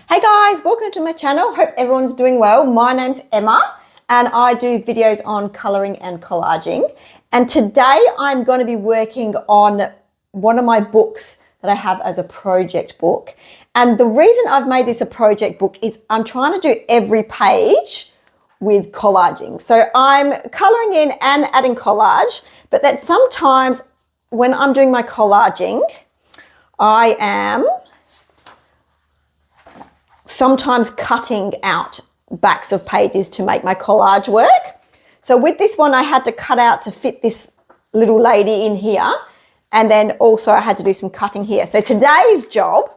Hey guys, welcome to my channel. Hope everyone's doing well. My name's Emma and I do videos on colouring and collaging. And today I'm going to be working on one of my books that I have as a project book. And the reason I've made this a project book is I'm trying to do every page with collaging. So I'm colouring in and adding collage, but that sometimes when I'm doing my collaging, I am sometimes cutting out backs of pages to make my collage work. So with this one, I had to cut out to fit this little lady in here. And then also I had to do some cutting here. So today's job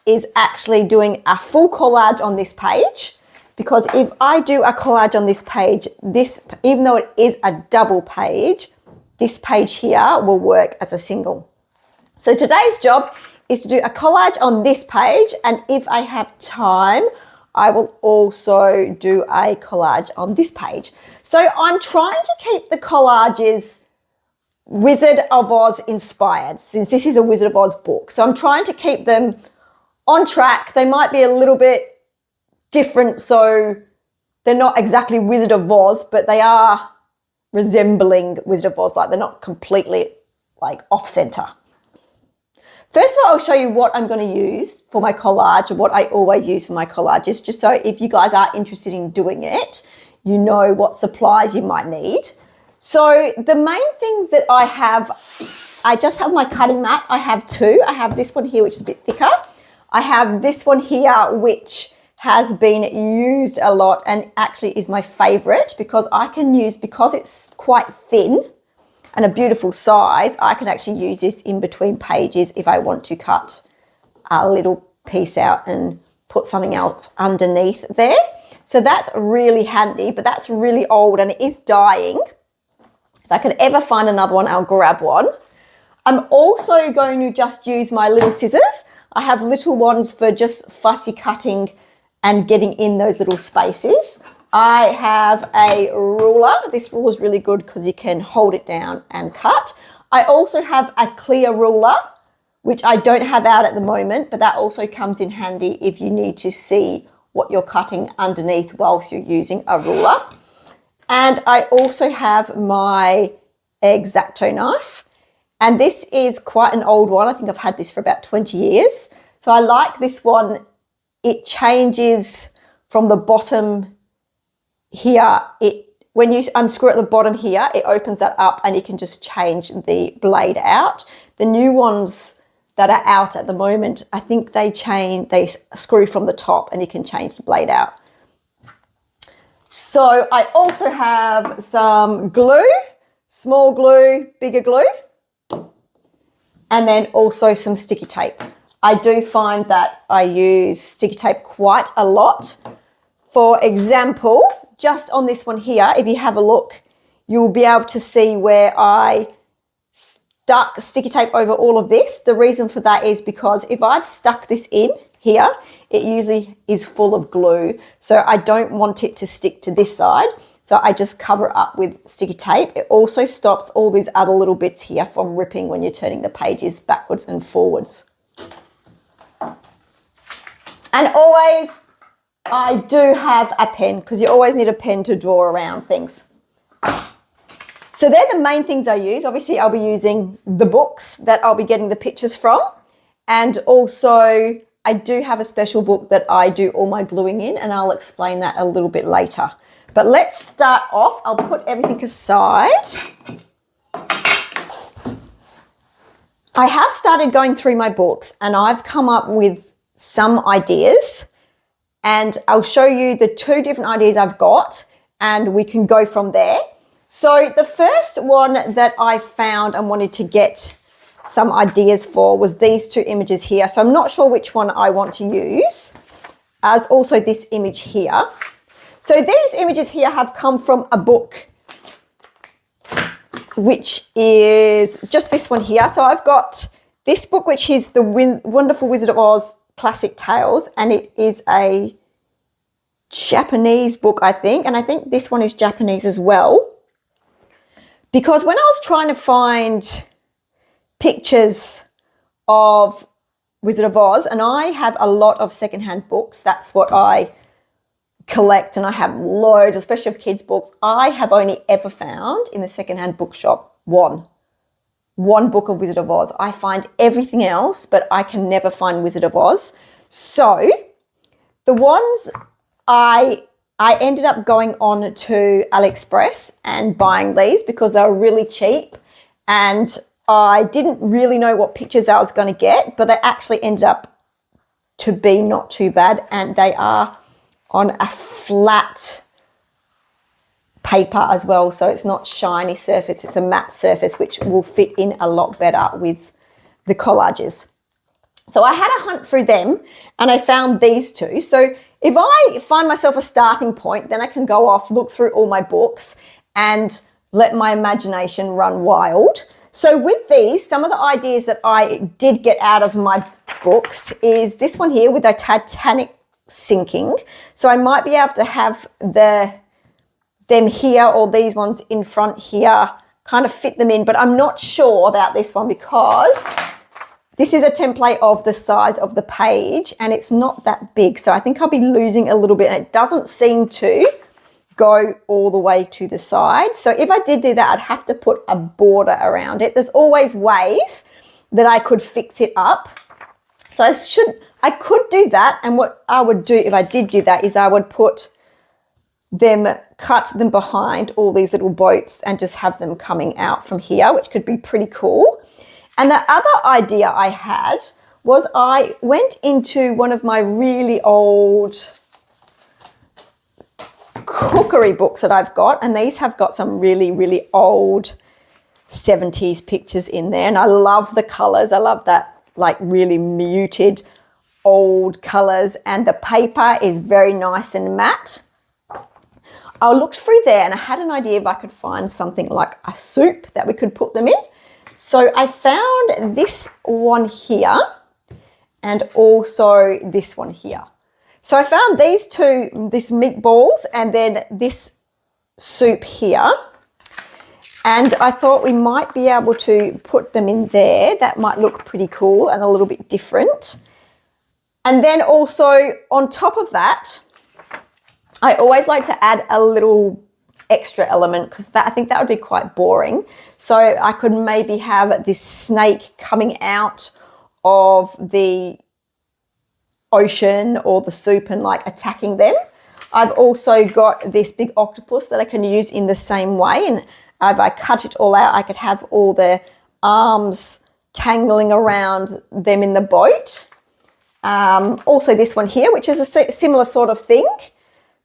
is actually doing a full collage on this page, because if I do a collage on this page, even though it is a double page, this page here will work as a single. So today's job is to do a collage on this page, and if I have time, I will also do a collage on this page. So I'm trying to keep the collages Wizard of Oz inspired, since this is a Wizard of Oz book. So I'm trying to keep them on track. They might be a little bit different, so they're not exactly Wizard of Oz, but they are resembling Wizard of Oz, like they're not completely like off center. First of all, I'll show you what I'm going to use for my collage and what I always use for my collages, just so if you guys are interested in doing it, you know what supplies you might need. So the main things that I have, I just have my cutting mat. I have two. I have this one here, which is a bit thicker. I have this one here, which has been used a lot and actually is my favorite, because I can use, because it's quite thin and a beautiful size, I can actually use this in between pages if I want to cut a little piece out and put something else underneath there. So that's really handy, but that's really old and it is dying. If I could ever find another one, I'll grab one. I'm also going to just use my little scissors. I have little ones for just fussy cutting and getting in those little spaces. I have a ruler. This ruler is really good because you can hold it down and cut. I also have a clear ruler, which I don't have out at the moment, but that also comes in handy if you need to see what you're cutting underneath whilst you're using a ruler. And I also have my X-Acto knife. And this is quite an old one. I think I've had this for about 20 years. So I like this one. It changes from the bottom here. When you unscrew at the bottom here, it opens that up and you can just change the blade out. The new ones that are out at the moment, I think they screw from the top and you can change the blade out. So I also have some glue, small glue, bigger glue, and then also some sticky tape. I do find that I use sticky tape quite a lot. For example, just on this one here, if you have a look, you'll be able to see where I stuck sticky tape over all of this. The reason for that is because if I've stuck this in here, it usually is full of glue. So I don't want it to stick to this side. So I just cover it up with sticky tape. It also stops all these other little bits here from ripping when you're turning the pages backwards and forwards. And always, I do have a pen, because you always need a pen to draw around things. So they're the main things I use. Obviously, I'll be using the books that I'll be getting the pictures from. And also, I do have a special book that I do all my gluing in, and I'll explain that a little bit later. But let's start off. I'll put everything aside. I have started going through my books, and I've come up with some ideas. And I'll show you the two different ideas I've got, and we can go from there. So the first one that I found and wanted to get some ideas for was these two images here. So I'm not sure which one I want to use, as also this image here. So these images here have come from a book, which is just this one here. So I've got this book, which is the Wonderful Wizard of Oz Classic Tales, and it is a Japanese book, I think, and I think this one is Japanese as well, because when I was trying to find pictures of Wizard of Oz, and I have a lot of secondhand books. That's what I collect, and I have loads, especially of kids' books. I have only ever found in the secondhand bookshop one book of Wizard of Oz. I find everything else, but I can never find Wizard of Oz. So the ones I ended up going on to AliExpress and buying these because they were really cheap, and I didn't really know what pictures I was going to get, but they actually ended up to be not too bad, and they are on a flat paper as well, so it's not shiny surface, it's a matte surface, which will fit in a lot better with the collages. So I had a hunt through them and I found these two. So if I find myself a starting point, then I can go off, look through all my books and let my imagination run wild. So with these, some of the ideas that I did get out of my books is this one here with a Titanic sinking. So I might be able to have them here or these ones in front here, kind of fit them in, but I'm not sure about this one because this is a template of the size of the page and it's not that big. So I think I'll be losing a little bit, and it doesn't seem to go all the way to the side. So if I did do that, I'd have to put a border around it. There's always ways that I could fix it up. So I could do that. And what I would do if I did do that is I would cut them behind all these little boats and just have them coming out from here, which could be pretty cool. And the other idea I had was I went into one of my really old cookery books that I've got, and these have got some really, really old 70s pictures in there, and I love the colors. I love that like really muted old colors, and the paper is very nice and matte. I looked through there and I had an idea if I could find something like a soup that we could put them in. So I found this one here and also this one here. So I found these two, this meatballs and then this soup here. And I thought we might be able to put them in there. That might look pretty cool and a little bit different. And then also on top of that, I always like to add a little extra element because I think that would be quite boring. So I could maybe have this snake coming out of the ocean or the soup and like attacking them. I've also got this big octopus that I can use in the same way, and if I cut it all out, I could have all the arms tangling around them in the boat. Also this one here, which is a similar sort of thing.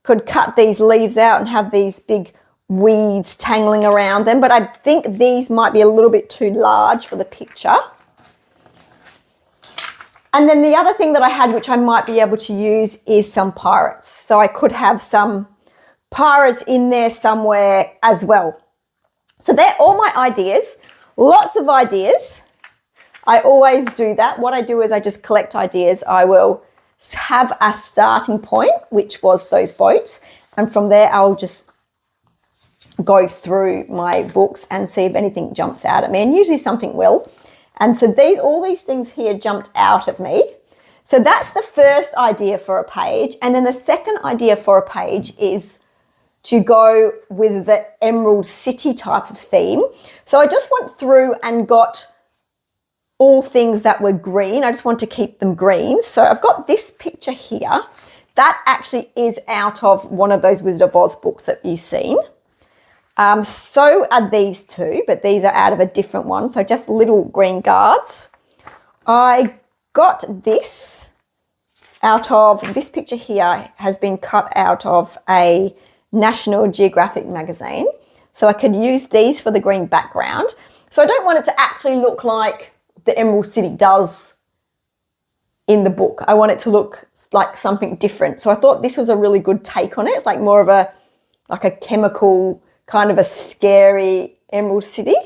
Could cut these leaves out and have these big weeds tangling around them, but I think these might be a little bit too large for the picture. And then the other thing that I had, which I might be able to use, is some pirates. So I could have some pirates in there somewhere as well. So they're all my ideas, lots of ideas. I always do that. What I do is I just collect ideas. I will have a starting point, which was those boats. And from there, I'll just go through my books and see if anything jumps out at me. And usually something will. And so all these things here jumped out at me. So that's the first idea for a page. And then the second idea for a page is to go with the Emerald City type of theme. So I just went through and got all things that were green. I just want to keep them green. So I've got this picture here. That actually is out of one of those Wizard of Oz books that you've seen. So are these two, but these are out of a different one. So just little green guards. I got this out of, this picture here has been cut out of a National Geographic magazine. So I could use these for the green background. So I don't want it to actually look like the Emerald City does in the book. I want it to look like something different. So I thought this was a really good take on it. It's like more of a chemical, kind of a scary Emerald City.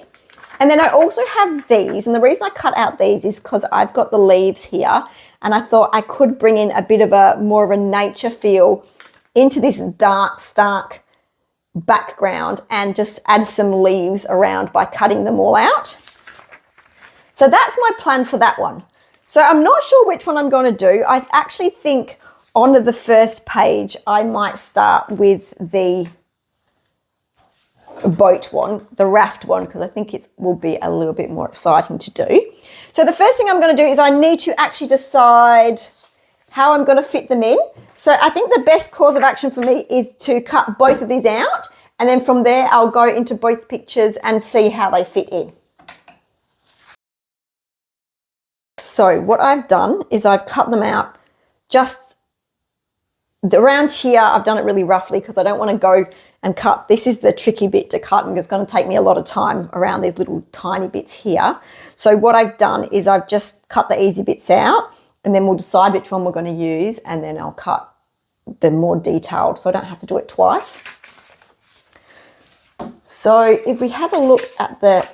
And then I also have these, and the reason I cut out these is because I've got the leaves here, and I thought I could bring in a bit of more of a nature feel into this dark, stark background and just add some leaves around by cutting them all out. So that's my plan for that one. So I'm not sure which one I'm going to do. I actually think on the first page, I might start with the boat one, the raft one, because I think it will be a little bit more exciting to do. So the first thing I'm going to do is I need to actually decide how I'm going to fit them in. So I think the best course of action for me is to cut both of these out, and then from there I'll go into both pictures and see how they fit in. So what I've done is I've cut them out just around here. I've done it really roughly because I don't want to go and cut. This is the tricky bit to cut, and it's going to take me a lot of time around these little tiny bits here. So what I've done is I've just cut the easy bits out, and then we'll decide which one we're going to use, and then I'll cut the more detailed so I don't have to do it twice. So if we have a look at the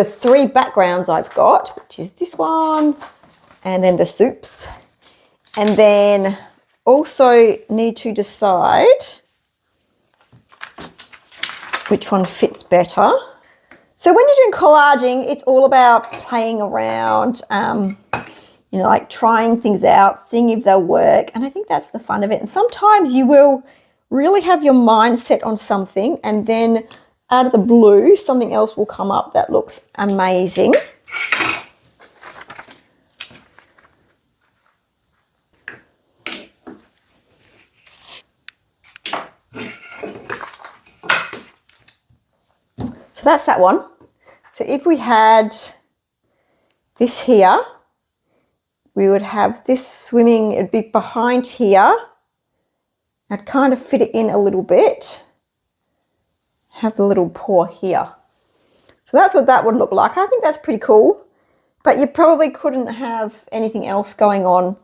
three backgrounds I've got, which is this one and then the soups, and then also need to decide which one fits better. So when you're doing collaging, it's all about playing around, you know, like trying things out, seeing if they'll work. And I think that's the fun of it. And sometimes you will really have your mind set on something, and then out of the blue, something else will come up that looks amazing. So that's that one. So if we had this here, we would have this swimming, it'd be behind here. I'd kind of fit it in a little bit. Have the little paw here. So that's what that would look like. I think that's pretty cool, but you probably couldn't have anything else going on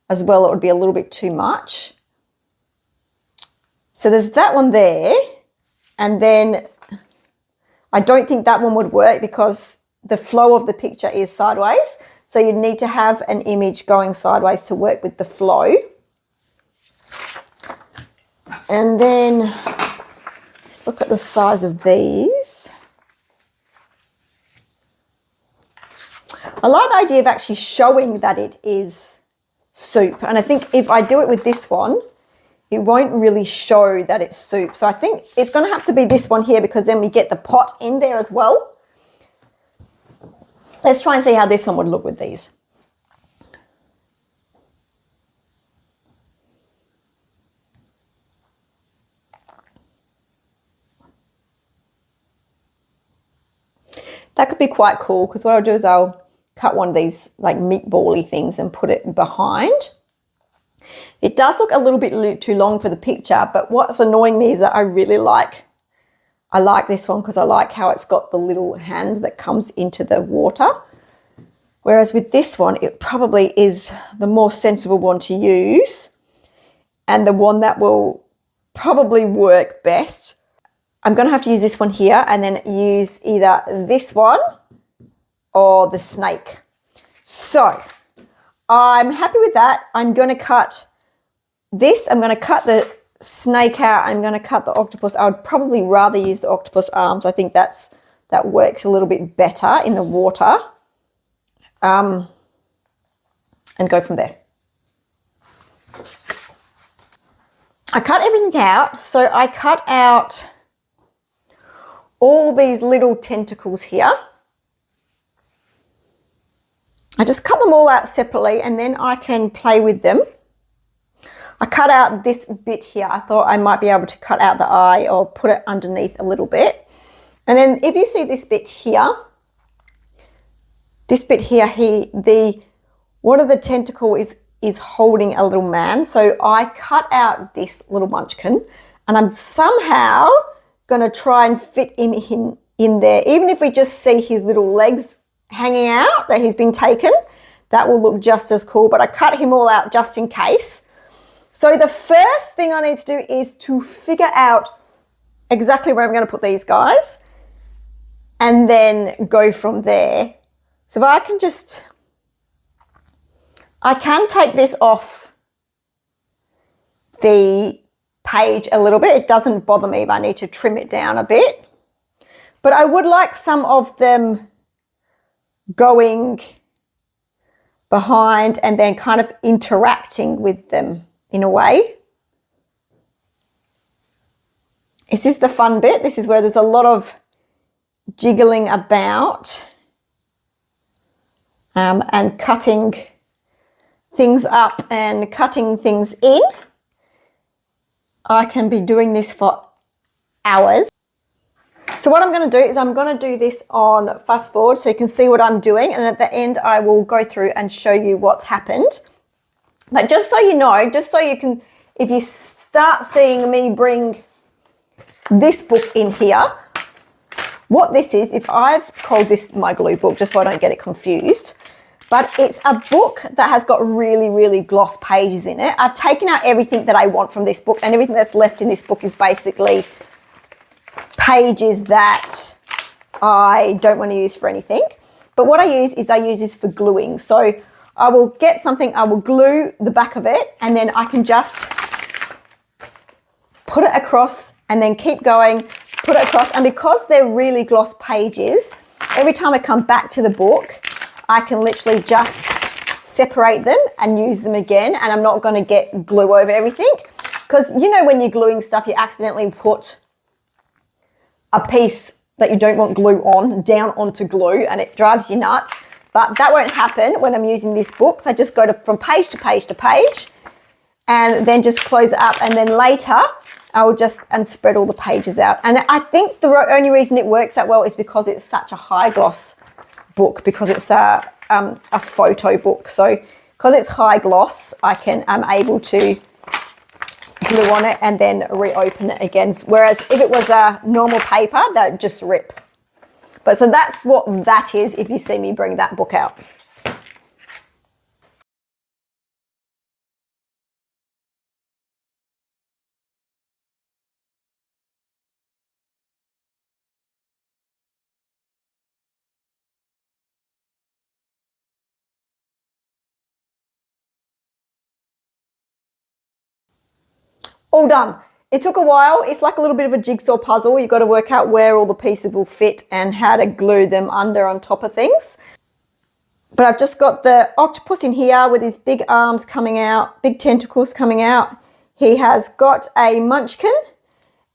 as well. It would be a little bit too much. So there's that one there, and then I don't think that one would work because the flow of the picture is sideways. So you need to have an image going sideways to work with the flow. And then let's look at the size of these. I like the idea of actually showing that it is soup. And I think if I do it with this one, it won't really show that it's soup. So I think it's going to have to be this one here, because then we get the pot in there as well. Let's try and see how this one would look with these. That could be quite cool, because what I'll do is I'll cut one of these like meatball-y things and put it behind. It does look a little bit too long for the picture, but what's annoying me is that I like this one because I like how it's got the little hand that comes into the water. Whereas with this one, it probably is the more sensible one to use and the one that will probably work best. I'm going to have to use this one here and then use either this one or the snake. So I'm happy with that. I'm going to cut this. I'm going to cut the snake out. I'm going to cut the octopus. I would probably rather use the octopus arms. I think that works a little bit better in the water. And go from there. I cut everything out. So I cut out all these little tentacles here. I just cut them all out separately and then I can play with them. I cut out this bit here. I thought I might be able to cut out the eye or put it underneath a little bit. And then if you see this bit here, one of the tentacle is holding a little man. So I cut out this little munchkin and I'm somehow going to try and fit him in there. Even if we just see his little legs hanging out that he's been taken, that will look just as cool. But I cut him all out just in case. So the first thing I need to do is to figure out exactly where I'm going to put these guys and then go from there. So if I can take this off the page a little bit. It doesn't bother me if I need to trim it down a bit. But I would like some of them going behind and then kind of interacting with them in a way. This is the fun bit. This is where there's a lot of jiggling about and cutting things up and cutting things in. I can be doing this for hours. So what I'm going to do is I'm going to do this on fast forward so you can see what I'm doing, and at the end I will go through and show you what's happened. But just so you know, just so you can, if you start seeing me bring this book in here, what this is, if I've called this my glue book, just so I don't get it confused, but it's a book that has got really, really gloss pages in it. I've taken out everything that I want from this book, and everything that's left in this book is basically pages that I don't want to use for anything. But what I use is I use this for gluing. So I will get something, I will glue the back of it, and then I can just put it across and then keep going, put it across. And because they're really gloss pages, every time I come back to the book, I can literally just separate them and use them again, and I'm not going to get glue over everything. Because you know when you're gluing stuff, you accidentally put a piece that you don't want glue on down onto glue and it drives you nuts. But that won't happen when I'm using this book. So I just go from page to page to page and then just close it up, and then later I will just spread all the pages out. And I think the only reason it works that well is because it's such a high gloss book, because it's a photo book. So because it's high gloss, I'm able to glue on it and then reopen it again. Whereas if it was a normal paper, that would just rip. But so that's what that is if you see me bring that book out. All done. It took a while. It's like a little bit of a jigsaw puzzle. You've got to work out where all the pieces will fit and how to glue them under on top of things. But I've just got the octopus in here with his big arms coming out, big tentacles coming out. He has got a munchkin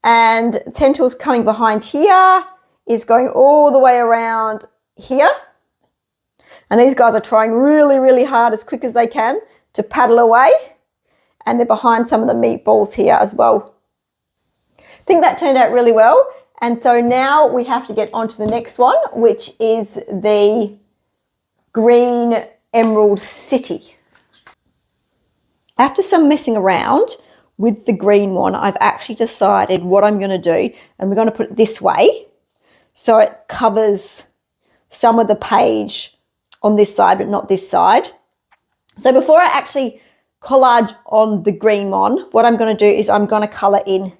and tentacles coming behind here, is going all the way around here. And these guys are trying really, really hard, as quick as they can, to paddle away. And they're behind some of the meatballs here as well. I think that turned out really well. And so now we have to get on to the next one, which is the green emerald city. After some messing around with the green one, I've actually decided what I'm going to do. And we're going to put it this way, so it covers some of the page on this side, but not this side. So before I actually collage on the green one, what I'm going to do is I'm going to color in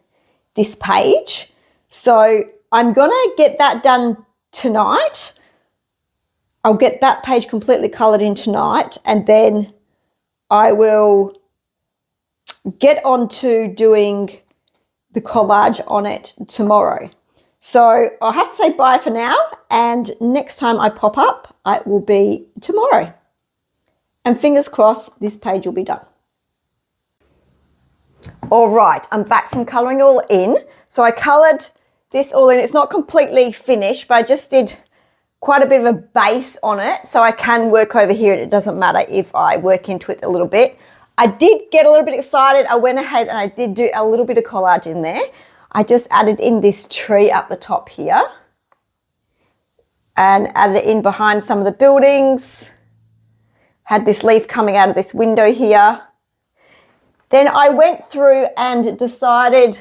this page. So I'm going to get that done tonight. I'll get that page completely colored in tonight, and then I will get on to doing the collage on it tomorrow. So I'll have to say bye for now, and next time I pop up, it will be tomorrow. And fingers crossed, this page will be done. All right, I'm back from colouring all in. So I coloured this all in. It's not completely finished, but I just did quite a bit of a base on it, so I can work over here. It doesn't matter if I work into it a little bit. I did get a little bit excited. I went ahead and I did do a little bit of collage in there. I just added in this tree up the top here and added it in behind some of the buildings. Had this leaf coming out of this window here. Then I went through and decided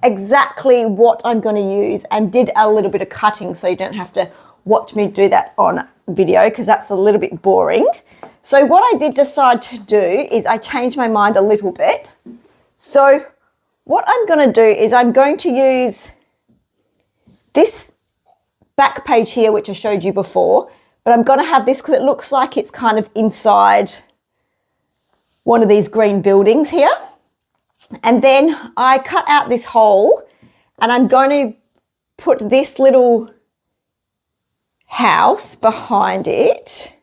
exactly what I'm going to use and did a little bit of cutting, so you don't have to watch me do that on video because that's a little bit boring. So what I did decide to do is I changed my mind a little bit. So what I'm going to do is I'm going to use this back page here, which I showed you before, but I'm going to have this because it looks like it's kind of inside one of these green buildings here. And then I cut out this hole and I'm going to put this little house behind it.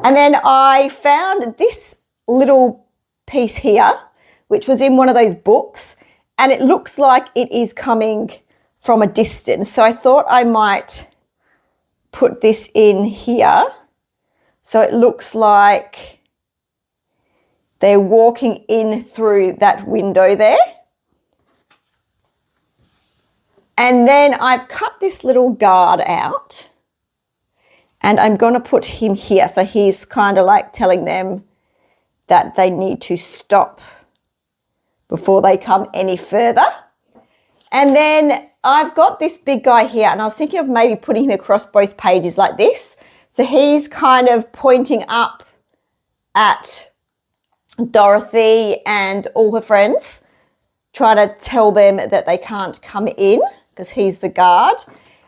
And then I found this little piece here, which was in one of those books, and it looks like it is coming from a distance. So I thought I might put this in here. So it looks like they're walking in through that window there. And then I've cut this little guard out and I'm going to put him here. So he's kind of like telling them that they need to stop before they come any further. And then I've got this big guy here and I was thinking of maybe putting him across both pages like this. So he's kind of pointing up at Dorothy and all her friends, trying to tell them that they can't come in because he's the guard.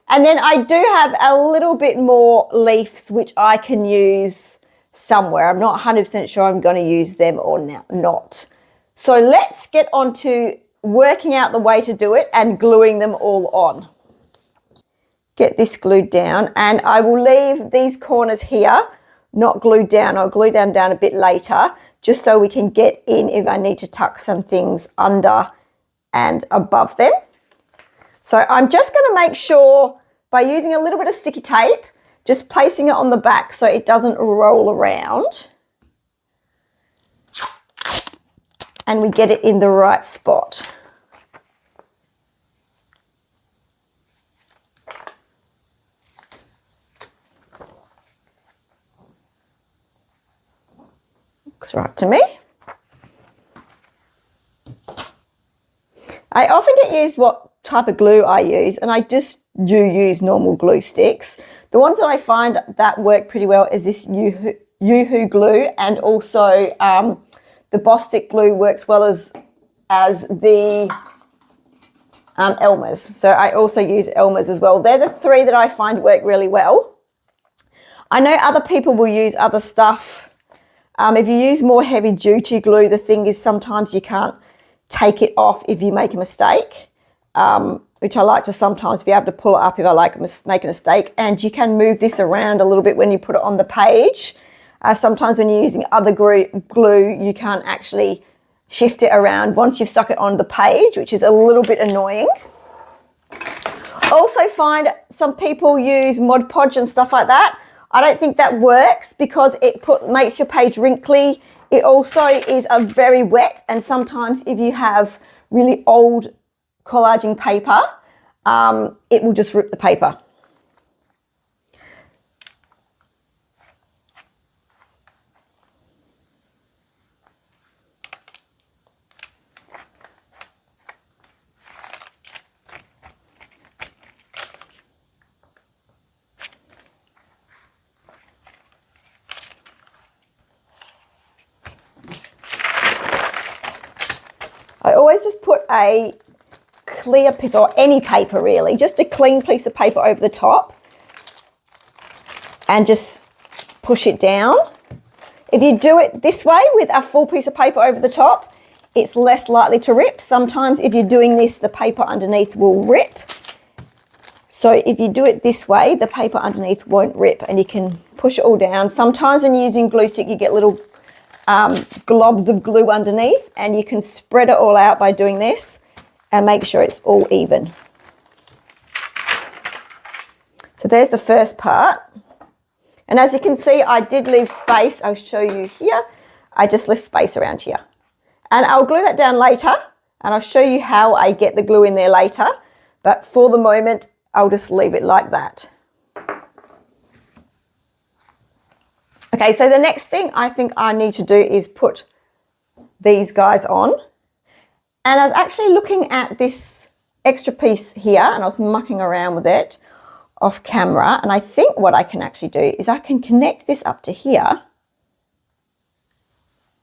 And then I do have a little bit more leaves which I can use somewhere. I'm not 100% sure I'm going to use them or not. So let's get on to working out the way to do it and gluing them all on. Get this glued down and I will leave these corners here not glued down. I'll glue them down a bit later just so we can get in if I need to tuck some things under and above them. So I'm just going to make sure by using a little bit of sticky tape, just placing it on the back so it doesn't roll around and we get it in the right spot. Looks right to me. I often get used what type of glue I use, and I just do use normal glue sticks. The ones that I find that work pretty well is this Yoo-hoo glue, and also the Bostik glue works well as the Elmer's. So I also use Elmer's as well. They're the three that I find work really well. I know other people will use other stuff. If you use more heavy duty glue, the thing is sometimes you can't take it off if you make a mistake, which I like to sometimes be able to pull it up if I make a mistake. And you can move this around a little bit when you put it on the page. Sometimes when you're using other glue, you can't actually shift it around once you've stuck it on the page, which is a little bit annoying. I also find some people use Mod Podge and stuff like that. I don't think that works because it makes your page wrinkly. It also is very wet, and sometimes if you have really old collaging paper, it will just rip the paper. I always just put a clear piece, or any paper really, just a clean piece of paper over the top and just push it down. If you do it this way with a full piece of paper over the top, it's less likely to rip. Sometimes if you're doing this, the paper underneath will rip. So if you do it this way, the paper underneath won't rip and you can push it all down. Sometimes when you're using glue stick, you get little globs of glue underneath, and you can spread it all out by doing this and make sure it's all even. So there's the first part. And as you can see, I did leave space. I'll show you here. I just left space around here. And I'll glue that down later, and I'll show you how I get the glue in there later. But for the moment, I'll just leave it like that. Okay, so the next thing I think I need to do is put these guys on. And I was actually looking at this extra piece here, and I was mucking around with it off camera. And I think what I can actually do is I can connect this up to here.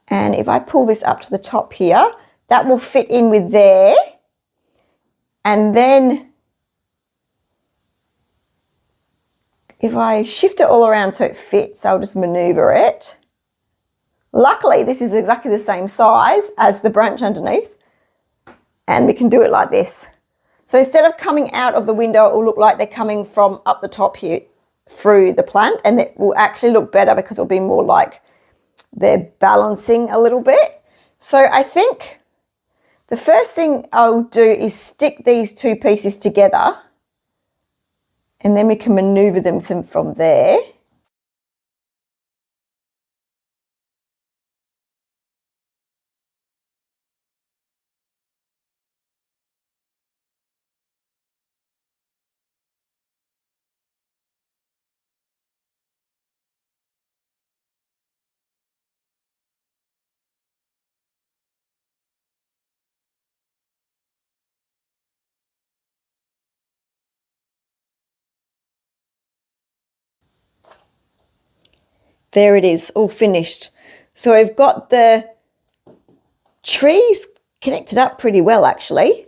And if I pull this up to the top here, that will fit in with there. And then if I shift it all around so it fits, I'll just maneuver it. Luckily, this is exactly the same size as the branch underneath, and we can do it like this. So instead of coming out of the window, it will look like they're coming from up the top here. through the plant, and it will actually look better because it'll be more like they're balancing a little bit. So I think the first thing I'll do is stick these two pieces together, and then we can maneuver them from there. There it is, all finished. So I've got the trees connected up pretty well, actually.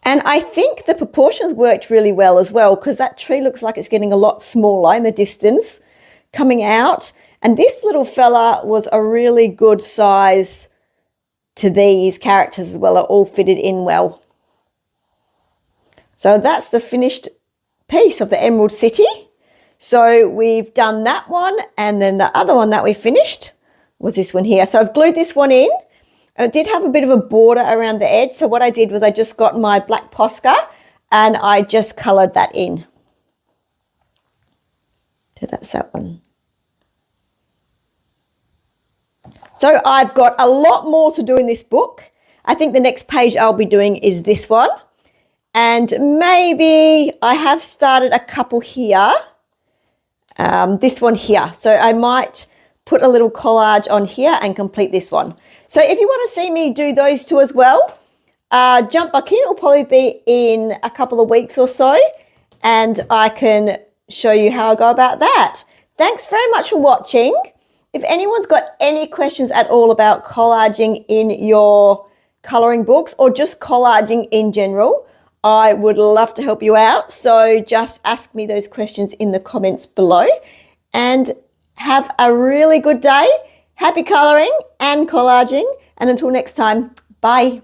And I think the proportions worked really well as well, because that tree looks like it's getting a lot smaller in the distance coming out. And this little fella was a really good size to these characters as well. It all fitted in well. So that's the finished piece of the Emerald City. So we've done that one, and then the other one that we finished was this one here. So I've glued this one in, and it did have a bit of a border around the edge. So what I did was I just got my black Posca and I just coloured that in. So that's that one. So I've got a lot more to do in this book. I think the next page I'll be doing is this one. And maybe I have started a couple here. This one here. So I might put a little collage on here and complete this one. So if you want to see me do those two as well, jump back in. It'll probably be in a couple of weeks or so, and I can show you how I go about that. Thanks very much for watching. If anyone's got any questions at all about collaging in your colouring books or just collaging in general, I would love to help you out. So just ask me those questions in the comments below, and have a really good day. Happy colouring and collaging. And until next time, bye.